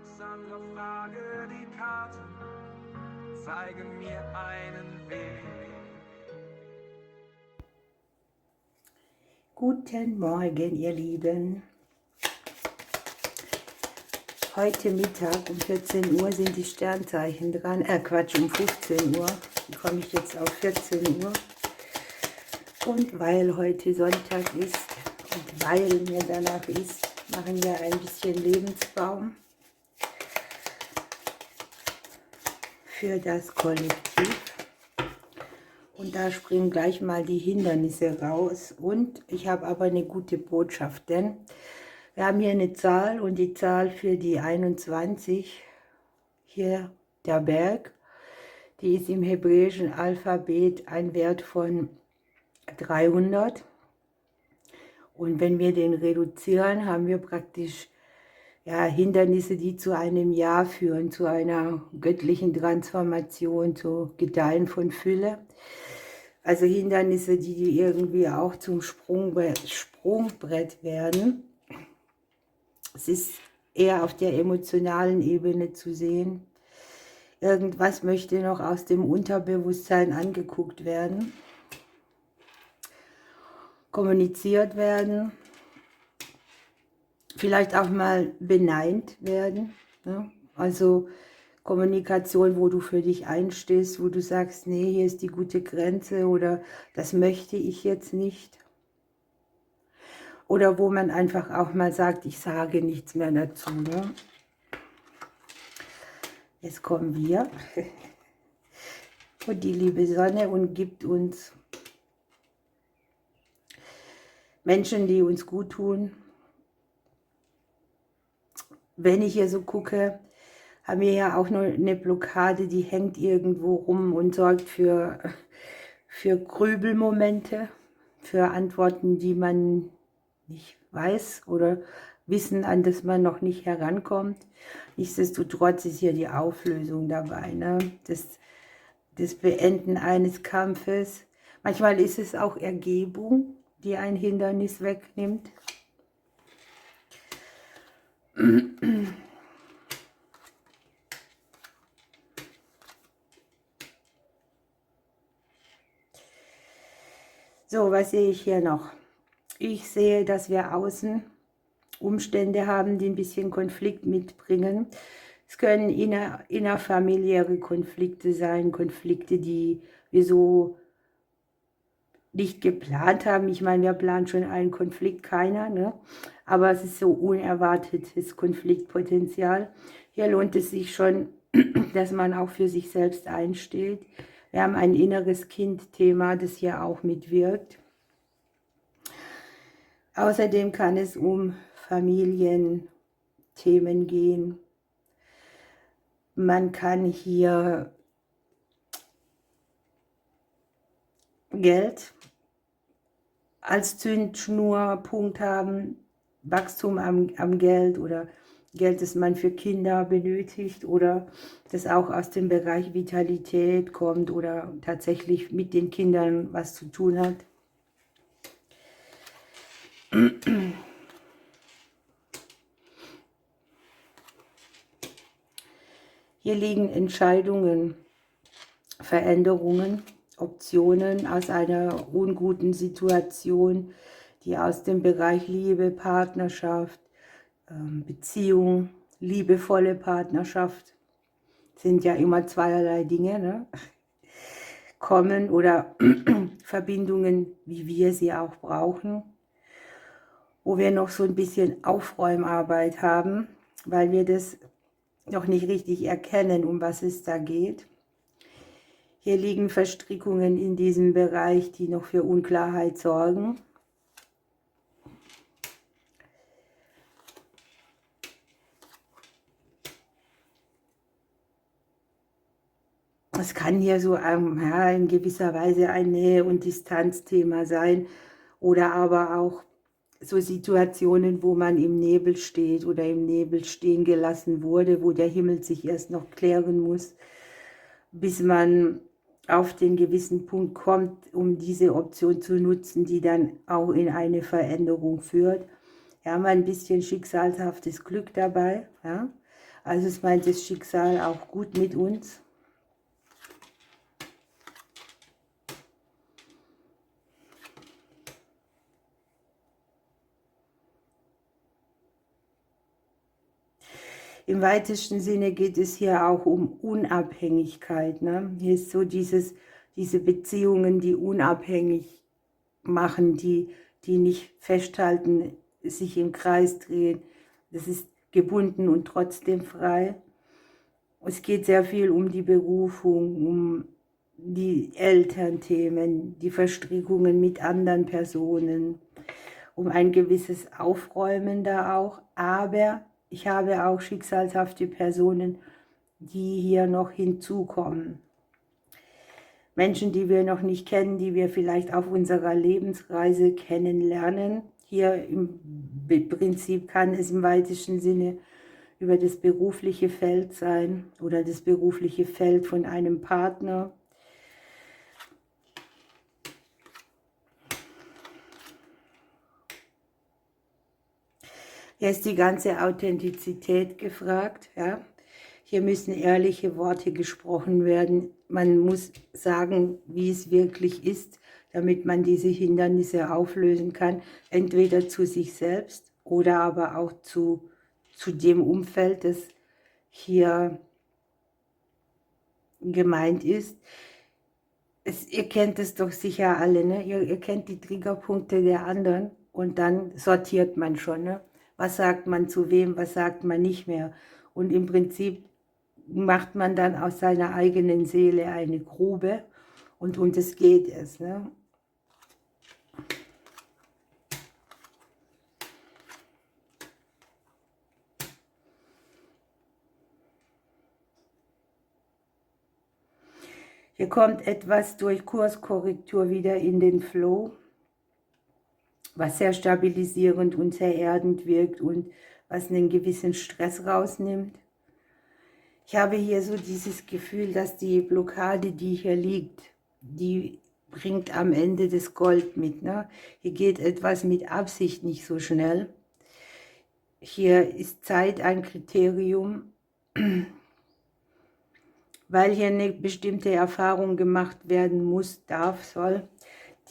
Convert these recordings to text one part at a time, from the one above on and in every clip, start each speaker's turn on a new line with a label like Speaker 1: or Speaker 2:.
Speaker 1: Alexander, frage die Karten, zeige mir einen Weg.
Speaker 2: Guten Morgen, ihr Lieben. Heute Mittag um 14 Uhr sind die Sternzeichen dran. Um 15 Uhr. Dann komme ich jetzt auf 14 Uhr. Und weil heute Sonntag ist und weil mir danach ist, machen wir ein bisschen Lebensbaum für das Kollektiv. Und da springen gleich mal die Hindernisse raus. Und ich habe aber eine gute Botschaft, denn wir haben hier eine Zahl und die Zahl für die 21, hier der Berg, die ist im hebräischen Alphabet ein Wert von 300. Und wenn wir den reduzieren, haben wir praktisch Hindernisse, die zu einem Ja führen, zu einer göttlichen Transformation, zu Gedeihen von Fülle. Also Hindernisse, die irgendwie auch zum Sprungbrett werden. Es ist eher auf der emotionalen Ebene zu sehen. Irgendwas möchte noch aus dem Unterbewusstsein angeguckt werden, kommuniziert werden, vielleicht auch mal beneint werden. Ne? Also Kommunikation, wo du für dich einstehst, wo du sagst, nee, hier ist die gute Grenze oder das möchte ich jetzt nicht. Oder wo man einfach auch mal sagt, ich sage nichts mehr dazu. Ne? Jetzt kommen wir und die liebe Sonne und gibt uns Menschen, die uns gut tun. Wenn ich hier so gucke, haben wir ja auch nur eine Blockade, die hängt irgendwo rum und sorgt für Grübelmomente, für Antworten, die man nicht weiß oder Wissen, an das man noch nicht herankommt. Nichtsdestotrotz ist hier die Auflösung dabei, ne? Das Beenden eines Kampfes. Manchmal ist es auch Ergebung, die ein Hindernis wegnimmt. So, was sehe ich hier noch? Ich sehe, dass wir außen Umstände haben, die ein bisschen Konflikt mitbringen. Es können innerfamiliäre Konflikte sein, Konflikte, die wir so nicht geplant haben. Ich meine, wir planen schon einen Konflikt, keiner, ne? Aber es ist so unerwartetes Konfliktpotenzial. Hier lohnt es sich schon, dass man auch für sich selbst einsteht. Wir haben ein inneres Kind-Thema, das hier auch mitwirkt. Außerdem kann es um Familienthemen gehen. Man kann hier Geld als Zündschnurpunkt haben, Wachstum am Geld oder Geld, das man für Kinder benötigt oder das auch aus dem Bereich Vitalität kommt oder tatsächlich mit den Kindern was zu tun hat. Hier liegen Entscheidungen, Veränderungen, Optionen aus einer unguten Situation, die aus dem Bereich Liebe, Partnerschaft, Beziehung, liebevolle Partnerschaft, sind ja immer zweierlei Dinge, ne? Kommen oder Verbindungen, wie wir sie auch brauchen, wo wir noch so ein bisschen Aufräumarbeit haben, weil wir das noch nicht richtig erkennen, um was es da geht. Hier liegen Verstrickungen in diesem Bereich, die noch für Unklarheit sorgen. Es kann hier so in gewisser Weise ein Nähe- und Distanzthema sein oder aber auch so Situationen, wo man im Nebel steht oder im Nebel stehen gelassen wurde, wo der Himmel sich erst noch klären muss, bis man auf den gewissen Punkt kommt, um diese Option zu nutzen, die dann auch in eine Veränderung führt. Wir haben ein bisschen schicksalshaftes Glück dabei, ja? Also es meint das Schicksal auch gut mit uns. Im weitesten Sinne geht es hier auch um Unabhängigkeit. Ne? Hier ist so diese Beziehungen, die unabhängig machen, die nicht festhalten, sich im Kreis drehen. Das ist gebunden und trotzdem frei. Es geht sehr viel um die Berufung, um die Elternthemen, die Verstrickungen mit anderen Personen, um ein gewisses Aufräumen da auch. Aber ich habe auch schicksalshafte Personen, die hier noch hinzukommen. Menschen, die wir noch nicht kennen, die wir vielleicht auf unserer Lebensreise kennenlernen. Hier im Prinzip kann es im weitesten Sinne über das berufliche Feld sein oder das berufliche Feld von einem Partner. Hier ist die ganze Authentizität gefragt. Ja? Hier müssen ehrliche Worte gesprochen werden. Man muss sagen, wie es wirklich ist, damit man diese Hindernisse auflösen kann. Entweder zu sich selbst oder aber auch zu dem Umfeld, das hier gemeint ist. Ihr kennt es doch sicher alle, ne? Ihr kennt die Triggerpunkte der anderen und dann sortiert man schon. Ne? Was sagt man zu wem, was sagt man nicht mehr. Und im Prinzip macht man dann aus seiner eigenen Seele eine Grube und um das geht es. Ne? Hier kommt etwas durch Kurskorrektur wieder in den Flow, was sehr stabilisierend und sehr erdend wirkt und was einen gewissen Stress rausnimmt. Ich habe hier so dieses Gefühl, dass die Blockade, die hier liegt, die bringt am Ende das Gold mit. Ne? Hier geht etwas mit Absicht nicht so schnell. Hier ist Zeit ein Kriterium, weil hier eine bestimmte Erfahrung gemacht werden muss, darf, soll,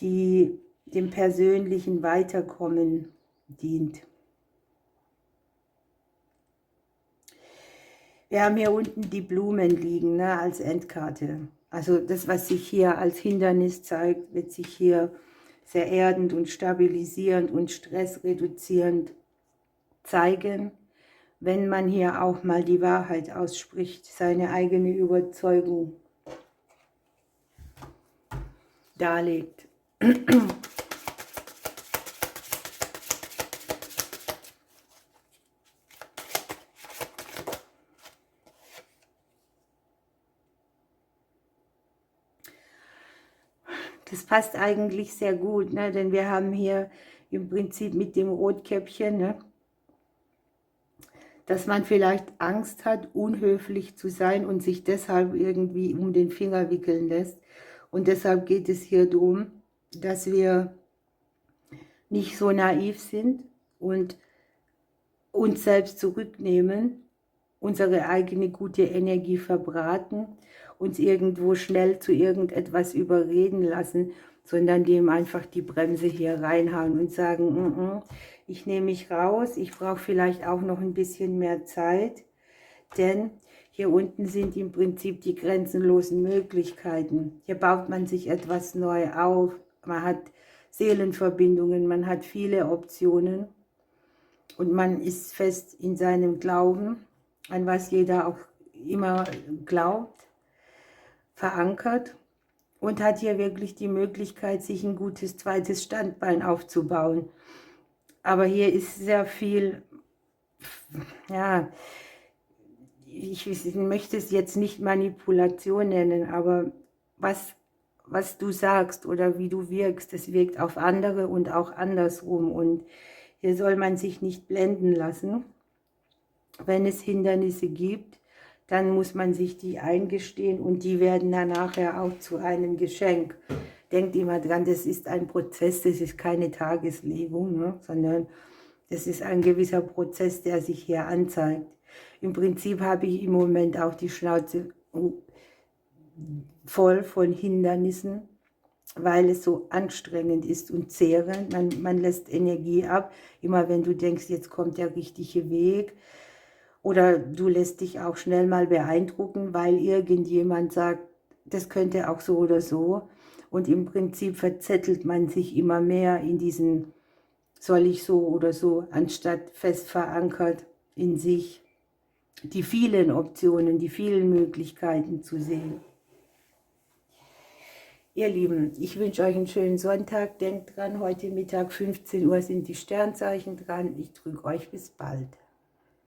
Speaker 2: die dem persönlichen Weiterkommen dient. Wir haben hier unten die Blumen liegen, ne, als Endkarte. Also das, was sich hier als Hindernis zeigt, wird sich hier sehr erdend und stabilisierend und stressreduzierend zeigen, wenn man hier auch mal die Wahrheit ausspricht, seine eigene Überzeugung darlegt. Das passt eigentlich sehr gut, ne? Denn wir haben hier im Prinzip mit dem Rotkäppchen, ne? Dass man vielleicht Angst hat, unhöflich zu sein und sich deshalb irgendwie um den Finger wickeln lässt. Und deshalb geht es hier darum, dass wir nicht so naiv sind und uns selbst zurücknehmen, unsere eigene gute Energie verbraten, uns irgendwo schnell zu irgendetwas überreden lassen, sondern dem einfach die Bremse hier reinhauen und sagen, ich nehme mich raus, ich brauche vielleicht auch noch ein bisschen mehr Zeit, denn hier unten sind im Prinzip die grenzenlosen Möglichkeiten. Hier baut man sich etwas neu auf, man hat Seelenverbindungen, man hat viele Optionen und man ist fest in seinem Glauben, an was jeder auch immer glaubt, verankert und hat hier wirklich die Möglichkeit, sich ein gutes zweites Standbein aufzubauen. Aber hier ist sehr viel, ja, ich möchte es jetzt nicht Manipulation nennen, aber was du sagst oder wie du wirkst, das wirkt auf andere und auch andersrum. Und hier soll man sich nicht blenden lassen. Wenn es Hindernisse gibt, dann muss man sich die eingestehen und die werden dann nachher auch zu einem Geschenk. Denkt immer dran, das ist ein Prozess, das ist keine Tageslegung, ne? Sondern Das ist ein gewisser Prozess, der sich hier anzeigt. Im Prinzip habe ich im Moment auch die Schnauze voll von Hindernissen, weil es so anstrengend ist und zehrend. Man lässt Energie ab, immer wenn du denkst, jetzt kommt der richtige Weg. Oder du lässt dich auch schnell mal beeindrucken, weil irgendjemand sagt, das könnte auch so oder so. Und im Prinzip verzettelt man sich immer mehr in diesen, soll ich so oder so, anstatt fest verankert in sich die vielen Optionen, die vielen Möglichkeiten zu sehen. Ihr Lieben, ich wünsche euch einen schönen Sonntag. Denkt dran, heute Mittag 15 Uhr sind die Sternzeichen dran. Ich drücke euch bis bald.